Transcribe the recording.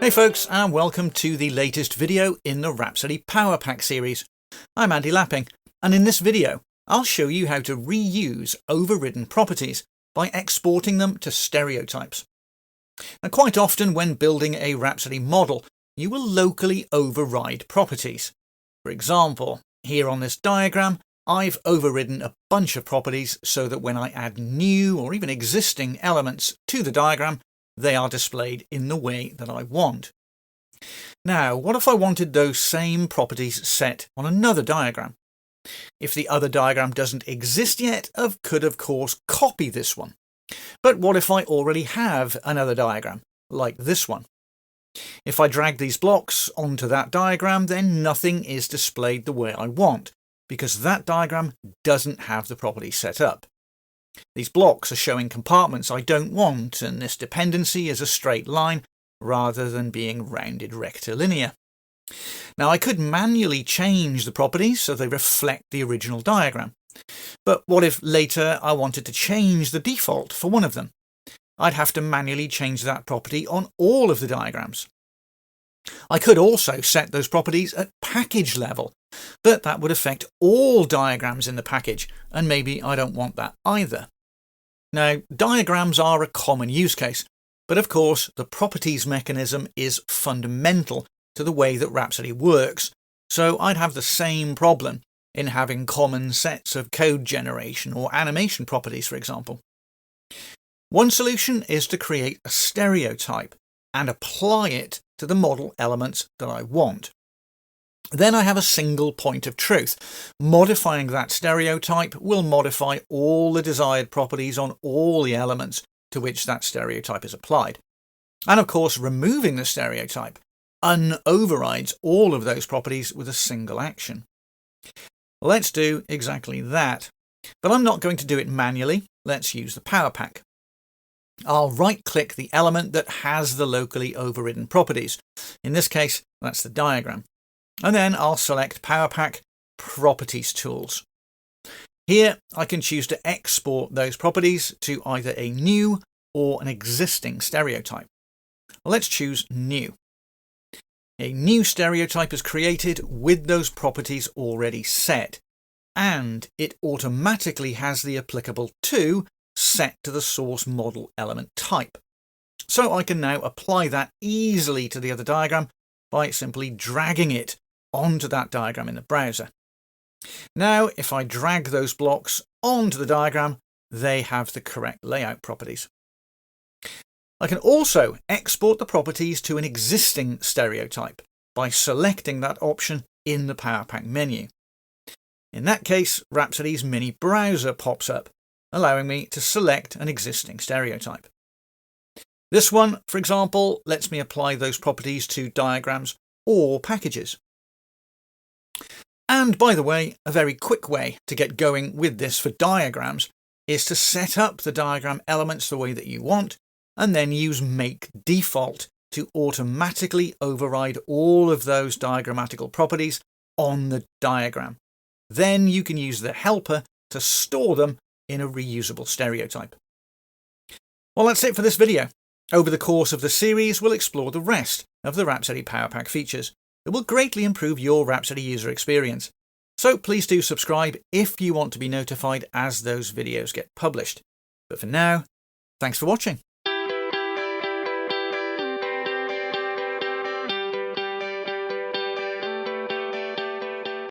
Hey folks, and welcome to the latest video in the Rhapsody Power Pack series. I'm Andy Lapping, and in this video I'll show you how to reuse overridden properties by exporting them to stereotypes. Now, quite often when building a Rhapsody model, you will locally override properties. For example, here on this diagram, I've overridden a bunch of properties so that when I add new or even existing elements to the diagram, they are displayed in the way that I want. Now, what if I wanted those same properties set on another diagram? If the other diagram doesn't exist yet, I could of course copy this one. But what if I already have another diagram, like this one? If I drag these blocks onto that diagram, then nothing is displayed the way I want, because that diagram doesn't have the property set up. These blocks are showing compartments I don't want, and this dependency is a straight line rather than being rounded rectilinear. Now, I could manually change the properties so they reflect the original diagram. But what if later I wanted to change the default for one of them? I'd have to manually change that property on all of the diagrams. I could also set those properties at package level, but that would affect all diagrams in the package, and maybe I don't want that either. Now, diagrams are a common use case, but of course the properties mechanism is fundamental to the way that Rhapsody works, so I'd have the same problem in having common sets of code generation or animation properties, for example. One solution is to create a stereotype and apply it to the model elements that I want. Then I have a single point of truth. Modifying that stereotype will modify all the desired properties on all the elements to which that stereotype is applied. And of course, removing the stereotype unoverrides all of those properties with a single action. Let's do exactly that. But I'm not going to do it manually. Let's use the Power Pack. I'll right-click the element that has the locally overridden properties. In this case, that's the diagram. And then I'll select Power Pack Properties Tools. Here I can choose to export those properties to either a new or an existing stereotype. Let's choose New. A new stereotype is created with those properties already set, and it automatically has the applicable to set to the source model element type. So I can now apply that easily to the other diagram by simply dragging it onto that diagram in the browser. Now, if I drag those blocks onto the diagram, they have the correct layout properties. I can also export the properties to an existing stereotype by selecting that option in the Power Pack menu. In that case, Rhapsody's mini browser pops up, allowing me to select an existing stereotype. This one, for example, lets me apply those properties to diagrams or packages. And by the way, a very quick way to get going with this for diagrams is to set up the diagram elements the way that you want, and then use make default to automatically override all of those diagrammatical properties on the diagram. Then you can use the helper to store them in a reusable stereotype. Well, that's it for this video. Over the course of the series, we'll explore the rest of the Rhapsody Power Pack features that will greatly improve your Rhapsody user experience. So please do subscribe if you want to be notified as those videos get published. But for now, thanks for watching.